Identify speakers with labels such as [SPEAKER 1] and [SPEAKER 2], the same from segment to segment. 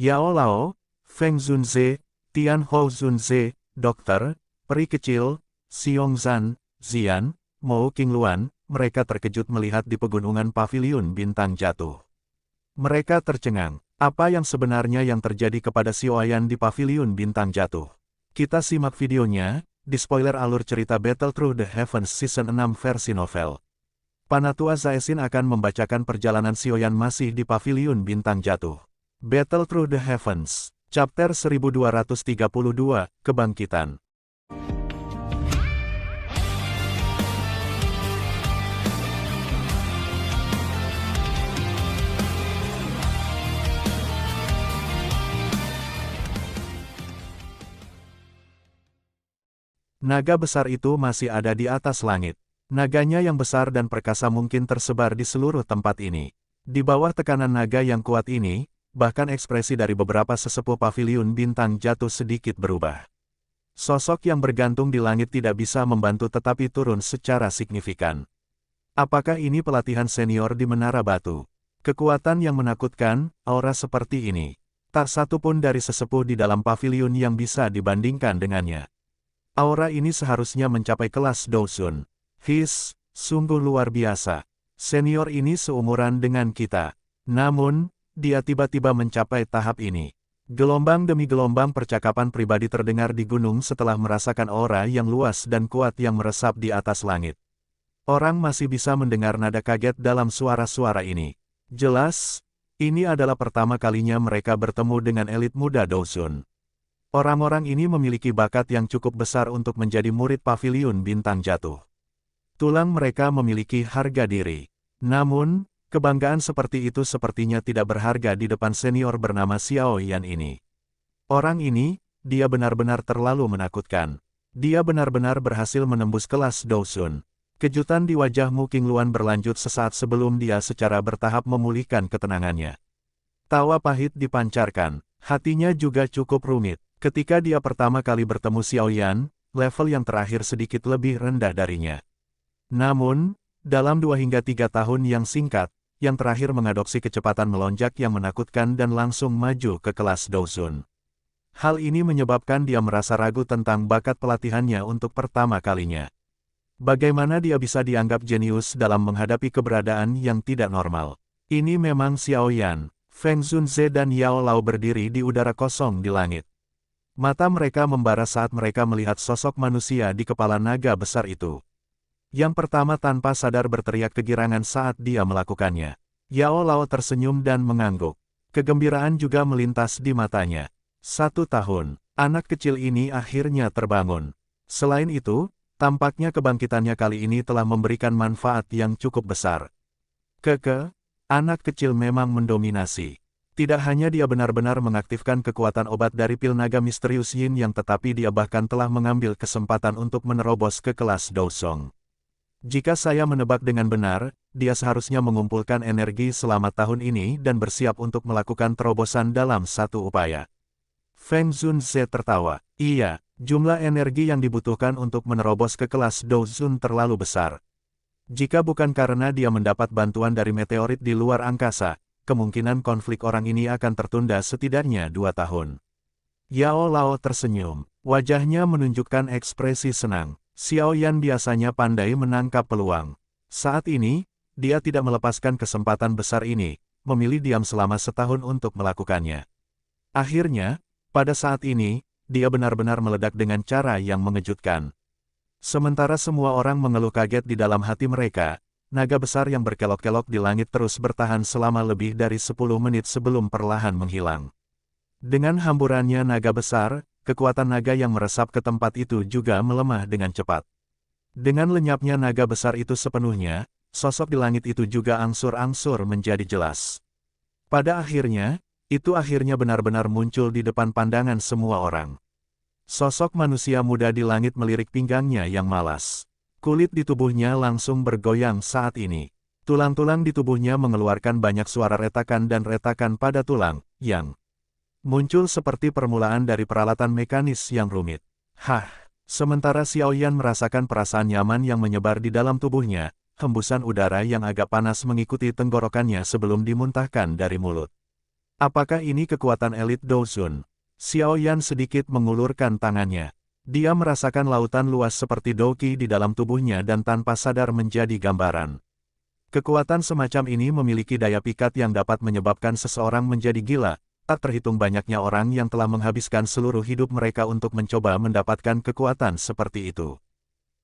[SPEAKER 1] Yao Lao, Feng Zunze, Tian Hou Zunze, Dokter, Peri Kecil, Xiong Zan, Zian, Mo Qingluan, mereka terkejut melihat di pegunungan paviliun bintang jatuh. Mereka tercengang. Apa yang sebenarnya yang terjadi kepada Xiaoyan di paviliun bintang jatuh? Kita simak videonya, di spoiler alur cerita Battle Through the Heavens Season 6 versi novel. Panatua Zaesin akan membacakan perjalanan Xiaoyan masih di paviliun bintang jatuh. Battle Through the Heavens, Chapter 1232, Kebangkitan. Naga besar itu masih ada di atas langit. Naganya yang besar dan perkasa mungkin tersebar di seluruh tempat ini. Di bawah tekanan naga yang kuat ini, bahkan ekspresi dari beberapa sesepuh paviliun bintang jatuh sedikit berubah. Sosok yang bergantung di langit tidak bisa membantu tetapi turun secara signifikan. Apakah ini pelatihan senior di Menara Batu? Kekuatan yang menakutkan, aura seperti ini. Tak satu pun dari sesepuh di dalam paviliun yang bisa dibandingkan dengannya. Aura ini seharusnya mencapai kelas Douzun. Sungguh luar biasa. Senior ini seumuran dengan kita. Namun, dia tiba-tiba mencapai tahap ini. Gelombang demi gelombang percakapan pribadi terdengar di gunung setelah merasakan aura yang luas dan kuat yang meresap di atas langit. Orang masih bisa mendengar nada kaget dalam suara-suara ini. Jelas, ini adalah pertama kalinya mereka bertemu dengan elit muda Douzun. Orang-orang ini memiliki bakat yang cukup besar untuk menjadi murid paviliun bintang jatuh. Tulang mereka memiliki harga diri. Namun, kebanggaan seperti itu sepertinya tidak berharga di depan senior bernama Xiaoyan ini. Orang ini, dia benar-benar terlalu menakutkan. Dia benar-benar berhasil menembus kelas Douzun. Kejutan di wajah Mo Qingluan berlanjut sesaat sebelum dia secara bertahap memulihkan ketenangannya. Tawa pahit dipancarkan, hatinya juga cukup rumit. Ketika dia pertama kali bertemu Xiaoyan, level yang terakhir sedikit lebih rendah darinya. Namun, dalam 2 hingga 3 tahun yang singkat, yang terakhir mengadopsi kecepatan melonjak yang menakutkan dan langsung maju ke kelas Douzun. Hal ini menyebabkan dia merasa ragu tentang bakat pelatihannya untuk pertama kalinya. Bagaimana dia bisa dianggap jenius dalam menghadapi keberadaan yang tidak normal? Ini memang Xiaoyan, Feng Zunze dan Yao Lao berdiri di udara kosong di langit. Mata mereka membara saat mereka melihat sosok manusia di kepala naga besar itu. Yang pertama tanpa sadar berteriak kegirangan saat dia melakukannya. Yao Lao tersenyum dan mengangguk. Kegembiraan juga melintas di matanya. 1 tahun, anak kecil ini akhirnya terbangun. Selain itu, tampaknya kebangkitannya kali ini telah memberikan manfaat yang cukup besar. Anak kecil memang mendominasi. Tidak hanya dia benar-benar mengaktifkan kekuatan obat dari pil naga misterius Yin yang tetapi dia bahkan telah mengambil kesempatan untuk menerobos ke kelas Douzong. Jika saya menebak dengan benar, dia seharusnya mengumpulkan energi selama tahun ini dan bersiap untuk melakukan terobosan dalam satu upaya. Feng Zunze tertawa. Iya, jumlah energi yang dibutuhkan untuk menerobos ke kelas Douzun terlalu besar. Jika bukan karena dia mendapat bantuan dari meteorit di luar angkasa, kemungkinan konflik orang ini akan tertunda setidaknya 2 tahun. Yao Lao tersenyum. Wajahnya menunjukkan ekspresi senang. Xiaoyan biasanya pandai menangkap peluang. Saat ini, dia tidak melepaskan kesempatan besar ini, memilih diam selama setahun untuk melakukannya. Akhirnya, pada saat ini, dia benar-benar meledak dengan cara yang mengejutkan. Sementara semua orang mengeluh kaget di dalam hati mereka, naga besar yang berkelok-kelok di langit terus bertahan selama lebih dari 10 menit sebelum perlahan menghilang. Dengan hamburannya naga besar, kekuatan naga yang meresap ke tempat itu juga melemah dengan cepat. Dengan lenyapnya naga besar itu sepenuhnya, sosok di langit itu juga angsur-angsur menjadi jelas. Pada akhirnya, itu akhirnya benar-benar muncul di depan pandangan semua orang. Sosok manusia muda di langit melirik pinggangnya yang malas. Kulit di tubuhnya langsung bergoyang saat ini. Tulang-tulang di tubuhnya mengeluarkan banyak suara retakan dan retakan pada tulang, yang muncul seperti permulaan dari peralatan mekanis yang rumit. Sementara Xiaoyan merasakan perasaan nyaman yang menyebar di dalam tubuhnya, hembusan udara yang agak panas mengikuti tenggorokannya sebelum dimuntahkan dari mulut. Apakah ini kekuatan elit Douzun? Xiao Yan sedikit mengulurkan tangannya. Dia merasakan lautan luas seperti Douqi di dalam tubuhnya dan tanpa sadar menjadi gambaran. Kekuatan semacam ini memiliki daya pikat yang dapat menyebabkan seseorang menjadi gila. Tak terhitung banyaknya orang yang telah menghabiskan seluruh hidup mereka untuk mencoba mendapatkan kekuatan seperti itu.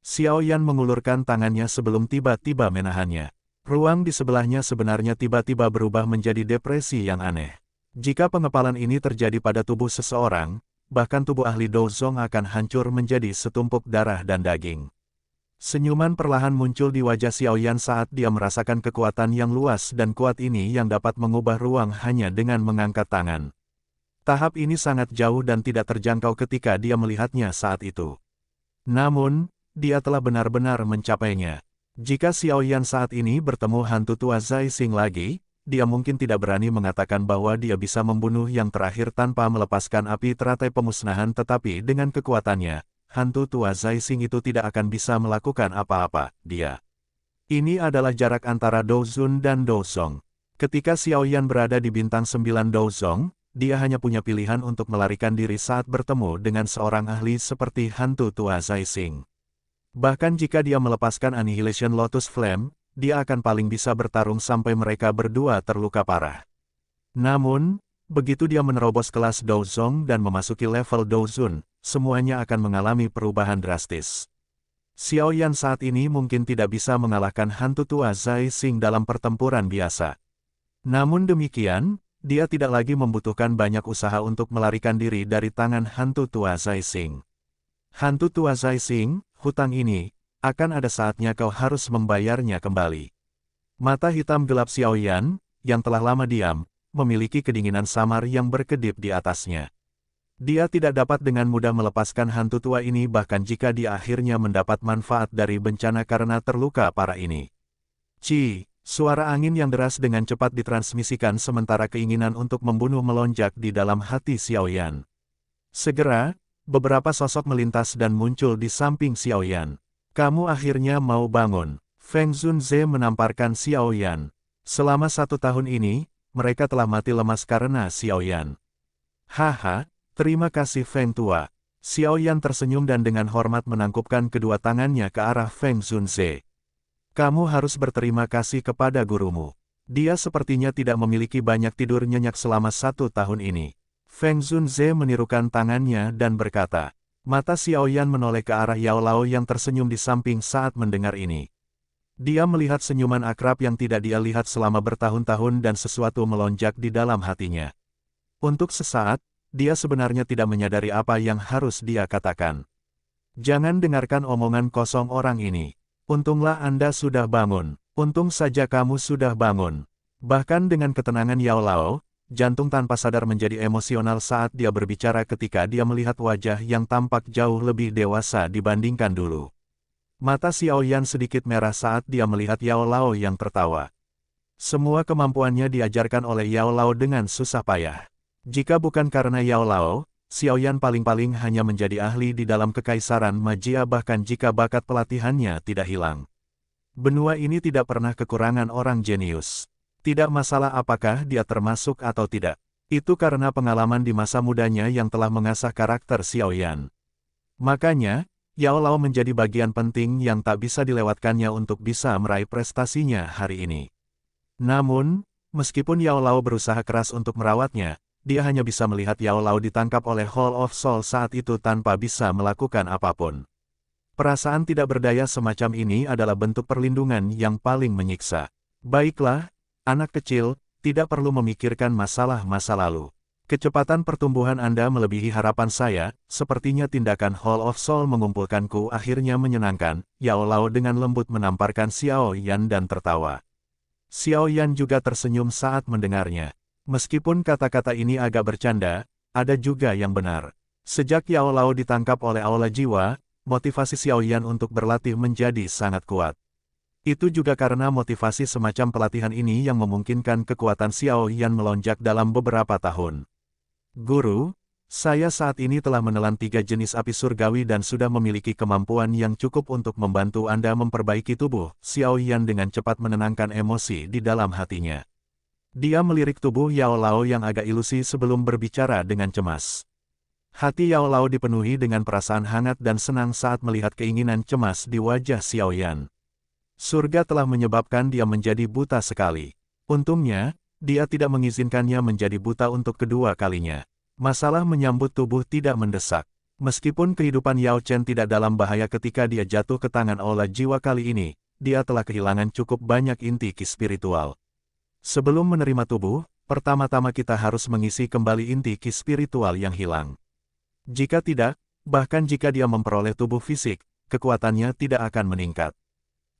[SPEAKER 1] Xiao Yan mengulurkan tangannya sebelum tiba-tiba menahannya. Ruang di sebelahnya sebenarnya tiba-tiba berubah menjadi depresi yang aneh. Jika pengepalan ini terjadi pada tubuh seseorang, bahkan tubuh ahli Douzong akan hancur menjadi setumpuk darah dan daging. Senyuman perlahan muncul di wajah Xiao Yan saat dia merasakan kekuatan yang luas dan kuat ini yang dapat mengubah ruang hanya dengan mengangkat tangan. Tahap ini sangat jauh dan tidak terjangkau ketika dia melihatnya saat itu. Namun, dia telah benar-benar mencapainya. Jika Xiao Yan saat ini bertemu hantu tua Zai Xing lagi, dia mungkin tidak berani mengatakan bahwa dia bisa membunuh yang terakhir tanpa melepaskan api teratai pemusnahan, tetapi dengan kekuatannya, hantu tua Zai Xing itu tidak akan bisa melakukan apa-apa. Ini adalah jarak antara Douzun dan Douzong. Ketika Xiao Yan berada di bintang 9 Douzong, dia hanya punya pilihan untuk melarikan diri saat bertemu dengan seorang ahli seperti hantu tua Zai Xing. Bahkan jika dia melepaskan Annihilation Lotus Flame, dia akan paling bisa bertarung sampai mereka berdua terluka parah. Namun, begitu dia menerobos kelas Douzong dan memasuki level Douzun, semuanya akan mengalami perubahan drastis. Xiao Yan saat ini mungkin tidak bisa mengalahkan hantu tua Zai Xing dalam pertempuran biasa. Namun demikian, dia tidak lagi membutuhkan banyak usaha untuk melarikan diri dari tangan hantu tua Zai Xing. Hantu tua Zai Xing, hutang ini, akan ada saatnya kau harus membayarnya kembali. Mata hitam gelap Xiao Yan, yang telah lama diam, memiliki kedinginan samar yang berkedip di atasnya. Dia tidak dapat dengan mudah melepaskan hantu tua ini bahkan jika dia akhirnya mendapat manfaat dari bencana karena terluka parah ini. Suara angin yang deras dengan cepat ditransmisikan sementara keinginan untuk membunuh melonjak di dalam hati Xiao Yan. Segera, beberapa sosok melintas dan muncul di samping Xiao Yan. Kamu akhirnya mau bangun. Feng Zunze menamparkan Xiao Yan. Selama 1 tahun ini, mereka telah mati lemas karena Xiao Yan. Haha, terima kasih Feng Tua. Xiao Yan tersenyum dan dengan hormat menangkupkan kedua tangannya ke arah Feng Zunze. Kamu harus berterima kasih kepada gurumu. Dia sepertinya tidak memiliki banyak tidur nyenyak selama 1 tahun ini. Feng Zunze menirukan tangannya dan berkata. Mata Xiao Yan menoleh ke arah Yao Lao yang tersenyum di samping saat mendengar ini. Dia melihat senyuman akrab yang tidak dia lihat selama bertahun-tahun dan sesuatu melonjak di dalam hatinya. Untuk sesaat, dia sebenarnya tidak menyadari apa yang harus dia katakan. Jangan dengarkan omongan kosong orang ini. Untunglah Anda sudah bangun. Untung saja kamu sudah bangun. Bahkan dengan ketenangan Yao Lao, jantung tanpa sadar menjadi emosional saat dia berbicara ketika dia melihat wajah yang tampak jauh lebih dewasa dibandingkan dulu. Mata Xiao Yan sedikit merah saat dia melihat Yao Lao yang tertawa. Semua kemampuannya diajarkan oleh Yao Lao dengan susah payah. Jika bukan karena Yao Lao, Xiao Yan paling-paling hanya menjadi ahli di dalam kekaisaran magia bahkan jika bakat pelatihannya tidak hilang. Benua ini tidak pernah kekurangan orang jenius. Tidak masalah apakah dia termasuk atau tidak. Itu karena pengalaman di masa mudanya yang telah mengasah karakter Xiao Yan. Makanya, Yao Lao menjadi bagian penting yang tak bisa dilewatkannya untuk bisa meraih prestasinya hari ini. Namun, meskipun Yao Lao berusaha keras untuk merawatnya, dia hanya bisa melihat Yao Lao ditangkap oleh Hall of Soul saat itu tanpa bisa melakukan apapun. Perasaan tidak berdaya semacam ini adalah bentuk perlindungan yang paling menyiksa. Baiklah, anak kecil, tidak perlu memikirkan masalah-masa lalu. Kecepatan pertumbuhan Anda melebihi harapan saya, sepertinya tindakan Hall of Soul mengumpulkanku akhirnya menyenangkan. Yao Lao dengan lembut menamparkan Xiao Yan dan tertawa. Xiao Yan juga tersenyum saat mendengarnya. Meskipun kata-kata ini agak bercanda, ada juga yang benar. Sejak Yao Lao ditangkap oleh Aula Jiwa, motivasi Xiao Yan untuk berlatih menjadi sangat kuat. Itu juga karena motivasi semacam pelatihan ini yang memungkinkan kekuatan Xiao Yan melonjak dalam beberapa tahun. Guru, saya saat ini telah menelan 3 jenis api surgawi dan sudah memiliki kemampuan yang cukup untuk membantu Anda memperbaiki tubuh. Xiao Yan dengan cepat menenangkan emosi di dalam hatinya. Dia melirik tubuh Yao Lao yang agak ilusi sebelum berbicara dengan cemas. Hati Yao Lao dipenuhi dengan perasaan hangat dan senang saat melihat keinginan cemas di wajah Xiao Yan. Surga telah menyebabkan dia menjadi buta sekali. Untungnya, dia tidak mengizinkannya menjadi buta untuk kedua kalinya. Masalah menyambut tubuh tidak mendesak. Meskipun kehidupan Yao Chen tidak dalam bahaya ketika dia jatuh ke tangan Aula Jiwa kali ini, dia telah kehilangan cukup banyak inti ki spiritual. Sebelum menerima tubuh, pertama-tama kita harus mengisi kembali inti ki spiritual yang hilang. Jika tidak, bahkan jika dia memperoleh tubuh fisik, kekuatannya tidak akan meningkat.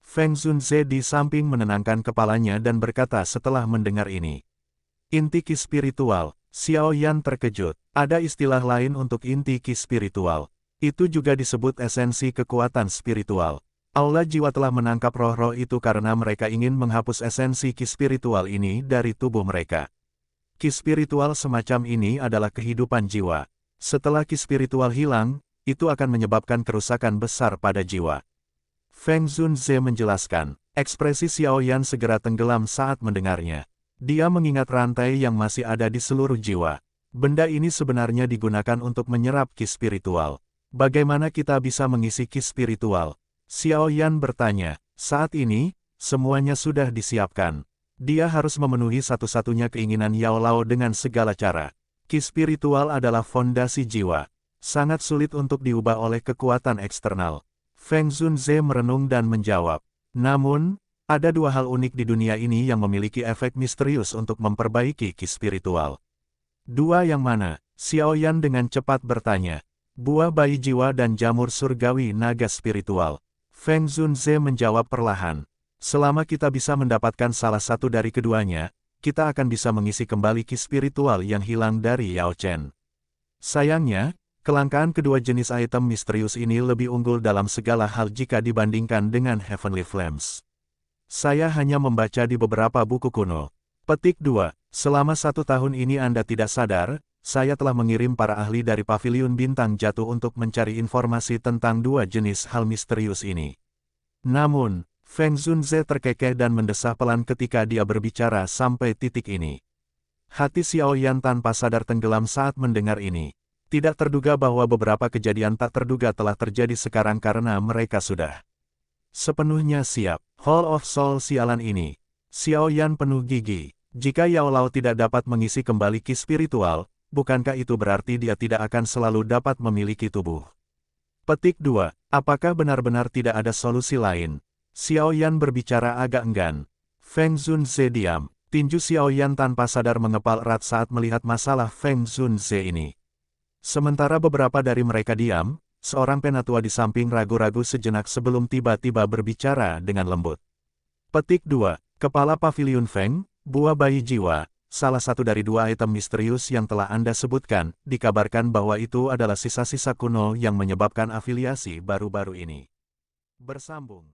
[SPEAKER 1] Feng Zunze di samping menenangkan kepalanya dan berkata setelah mendengar ini. Inti ki spiritual. Xiao Yan terkejut. Ada istilah lain untuk inti ki spiritual. Itu juga disebut esensi kekuatan spiritual. Aula Jiwa telah menangkap roh-roh itu karena mereka ingin menghapus esensi ki spiritual ini dari tubuh mereka. Ki spiritual semacam ini adalah kehidupan jiwa. Setelah ki spiritual hilang, itu akan menyebabkan kerusakan besar pada jiwa. Feng Zunze menjelaskan. Ekspresi Xiao Yan segera tenggelam saat mendengarnya. Dia mengingat rantai yang masih ada di seluruh jiwa. Benda ini sebenarnya digunakan untuk menyerap ki spiritual. Bagaimana kita bisa mengisi ki spiritual? Xiao Yan bertanya. Saat ini, semuanya sudah disiapkan. Dia harus memenuhi satu-satunya keinginan Yao Lao dengan segala cara. Ki spiritual adalah fondasi jiwa. Sangat sulit untuk diubah oleh kekuatan eksternal. Feng Zunze merenung dan menjawab. Namun, ada dua hal unik di dunia ini yang memiliki efek misterius untuk memperbaiki ki spiritual. Dua yang mana? Xiao Yan dengan cepat bertanya. Buah bayi jiwa dan jamur surgawi naga spiritual. Feng Zunze menjawab perlahan. Selama kita bisa mendapatkan salah satu dari keduanya, kita akan bisa mengisi kembali ki spiritual yang hilang dari Yao Chen. Sayangnya, kelangkaan kedua jenis item misterius ini lebih unggul dalam segala hal jika dibandingkan dengan Heavenly Flames. Saya hanya membaca di beberapa buku kuno. Petik 2. Selama 1 tahun ini Anda tidak sadar, saya telah mengirim para ahli dari Paviliun Bintang Jatuh untuk mencari informasi tentang dua jenis hal misterius ini. Namun, Feng Zunze terkekeh dan mendesah pelan ketika dia berbicara sampai titik ini. Hati Xiao Yan tanpa sadar tenggelam saat mendengar ini. Tidak terduga bahwa beberapa kejadian tak terduga telah terjadi sekarang karena mereka sudah sepenuhnya siap. Hall of Soul sialan ini. Xiao Yan penuh gigi. Jika Yao Lao tidak dapat mengisi kembali ki spiritual, bukankah itu berarti dia tidak akan selalu dapat memiliki tubuh? Petik 2. Apakah benar-benar tidak ada solusi lain? Xiao Yan berbicara agak enggan. Feng Zunze diam. Tinju Xiao Yan tanpa sadar mengepal erat saat melihat masalah Feng Zunze ini. Sementara beberapa dari mereka diam, seorang penatua di samping ragu-ragu sejenak sebelum tiba-tiba berbicara dengan lembut. Petik 2. Kepala Paviliun Feng, buah bayi jiwa, salah satu dari dua item misterius yang telah Anda sebutkan, dikabarkan bahwa itu adalah sisa-sisa kuno yang menyebabkan afiliasi baru-baru ini. Bersambung.